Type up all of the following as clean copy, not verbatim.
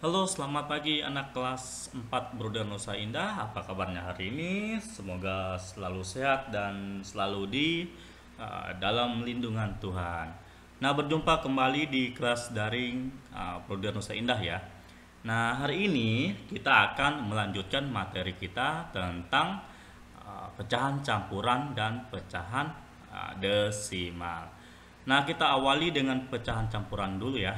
Halo, selamat pagi anak kelas 4 Bruder Nusa Indah. Apa kabarnya hari ini? Semoga selalu sehat dan selalu di dalam lindungan Tuhan. Nah, berjumpa kembali di kelas daring Bruder Nusa Indah ya. Nah, hari ini kita akan melanjutkan materi kita tentang pecahan campuran dan pecahan desimal. Nah, kita awali dengan pecahan campuran dulu ya.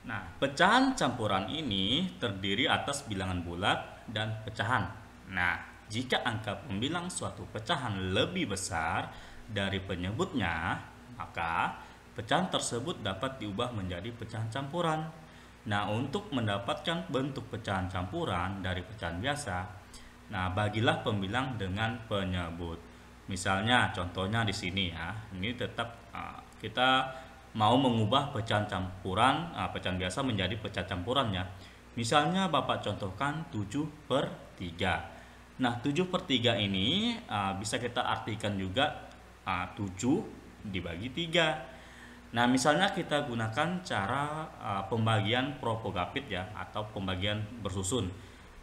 Nah, pecahan campuran ini terdiri atas bilangan bulat dan pecahan. Nah, jika angka pembilang suatu pecahan lebih besar dari penyebutnya, maka pecahan tersebut dapat diubah menjadi pecahan campuran. Nah, untuk mendapatkan bentuk pecahan campuran dari pecahan biasa, nah bagilah pembilang dengan penyebut. Misalnya, contohnya di sini ya, ini tetap kita mau mengubah pecahan campuran, pecahan biasa menjadi pecahan campurannya. Misalnya Bapak contohkan 7/3. Nah, 7/3 ini bisa kita artikan juga 7 dibagi 3. Nah, misalnya kita gunakan cara pembagian propagapit ya, atau pembagian bersusun.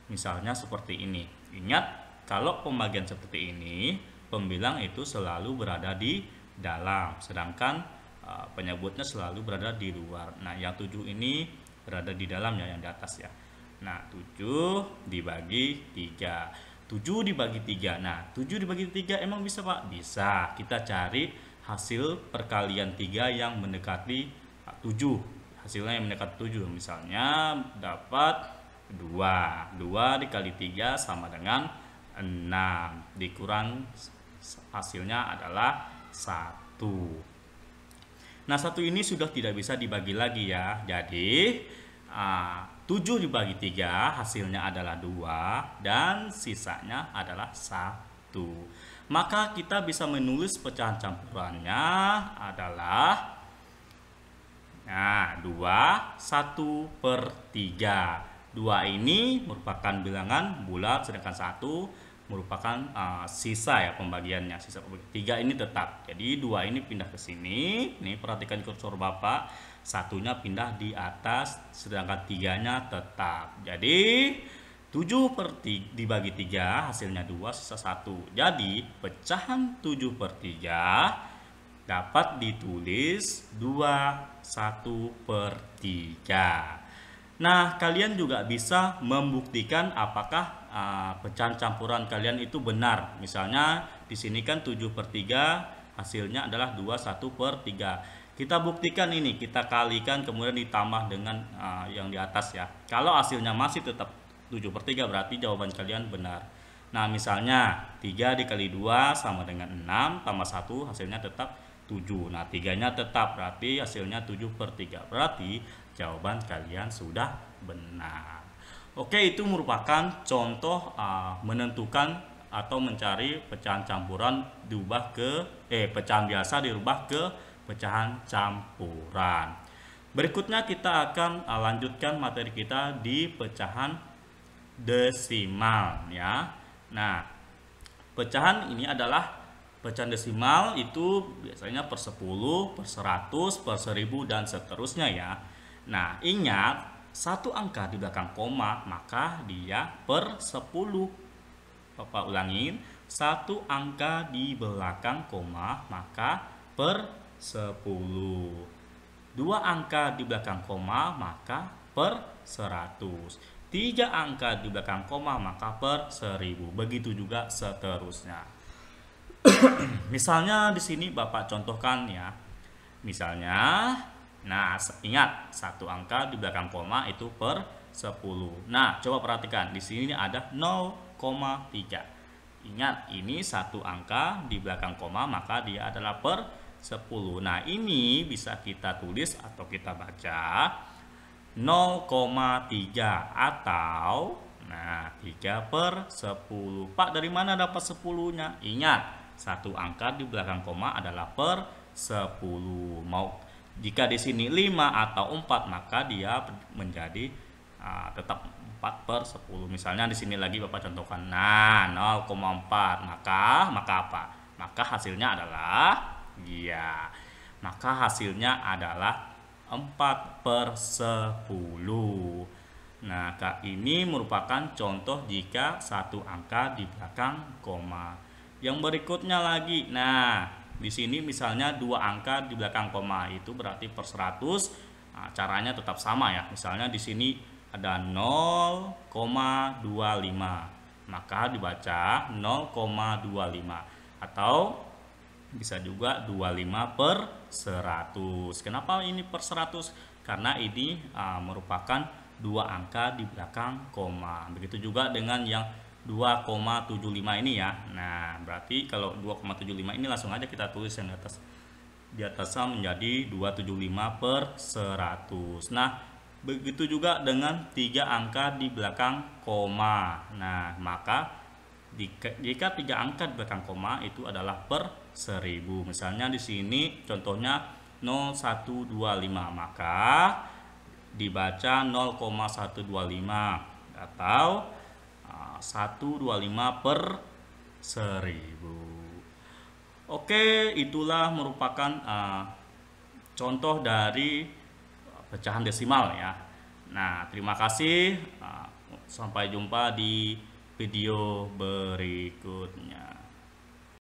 Misalnya seperti ini. Ingat, kalau pembagian seperti ini, pembilang itu selalu berada di dalam, sedangkan penyebutnya selalu berada di luar. Nah, yang 7 ini berada di dalam ya, yang di atas ya. Nah, 7 dibagi 3. 7 dibagi 3. Nah, 7 dibagi 3 emang bisa, Pak? Bisa. Kita cari hasil perkalian 3 yang mendekati 7. Hasilnya yang mendekati 7. Misalnya dapat 2. 2 dikali 3 sama dengan 6. Dikurang hasilnya adalah 1. Nah, satu ini sudah tidak bisa dibagi lagi ya. Jadi, 7 dibagi 3 hasilnya adalah 2 dan sisanya adalah 1. Maka kita bisa menulis pecahan campurannya adalah 1/3. 2 ini merupakan bilangan bulat, sedangkan 1 merupakan sisa ya pembagiannya. Sisa pembagian. 3 ini tetap. Jadi 2 ini pindah ke sini. Nih perhatikan kursor Bapak. Satunya pindah di atas, sedangkan 3-nya tetap. Jadi 7/3 dibagi 3 hasilnya 2, sisa 1. Jadi pecahan 7/3 dapat ditulis 1/3. Nah, kalian juga bisa membuktikan apakah pecahan campuran kalian itu benar. Misalnya di sini kan 7/3 hasilnya adalah 21/3. Kita buktikan ini, kita kalikan kemudian ditambah dengan yang di atas ya. Kalau hasilnya masih tetap 7/3 berarti jawaban kalian benar. Nah, misalnya 3 dikali 2 sama dengan 6 tambah 1 hasilnya tetap 7. Nah, 3-nya tetap berarti hasilnya 7/3. Berarti jawaban kalian sudah benar. Oke, itu merupakan contoh menentukan atau mencari pecahan campuran diubah ke pecahan biasa dirubah ke pecahan campuran. Berikutnya kita akan lanjutkan materi kita di pecahan desimal ya. Nah, pecahan ini adalah pecahan desimal itu biasanya per 10, per 100, per 1000 dan seterusnya ya. Nah, ingat satu angka di belakang koma maka dia per 10. Bapak ulangin, satu angka di belakang koma maka per 10. Dua angka di belakang koma maka per 100. Tiga angka di belakang koma maka per 1000. Begitu juga seterusnya. Misalnya di sini Bapak contohkan ya. Misalnya, nah ingat satu angka di belakang koma itu per 10. Nah, coba perhatikan di sini ada 0,3. Ingat, ini satu angka di belakang koma maka dia adalah per 10. Nah, ini bisa kita tulis atau kita baca 0,3 atau 3/10. Pak, dari mana dapat 10-nya? Ingat, satu angka di belakang koma adalah per 10. Jika di sini 5 atau 4 maka dia menjadi tetap 4/10. Misalnya di sini lagi Bapak contohkan. Nah, 0,4 maka apa? Maka hasilnya adalah maka hasilnya adalah 4/10. Nah, ini merupakan contoh jika satu angka di belakang koma. Yang berikutnya lagi, nah di sini misalnya dua angka di belakang koma, itu berarti per 100. Nah, caranya tetap sama ya. Misalnya di sini ada 0,25, maka dibaca 0,25, atau bisa juga 25/100. Kenapa ini per 100? Karena ini merupakan dua angka di belakang koma. Begitu juga dengan yang 2,75 ini ya. Nah, berarti kalau 2,75 ini langsung aja kita tulis yang di atas. Di atasnya menjadi 275/100. Nah, begitu juga dengan tiga angka di belakang koma. Nah, maka jika tiga angka di belakang koma itu adalah per 1000. Misalnya di sini contohnya 0125, maka dibaca 0,125 atau 125/1000. Oke, itulah merupakan contoh dari pecahan desimal ya. Nah, terima kasih. Sampai jumpa di video berikutnya.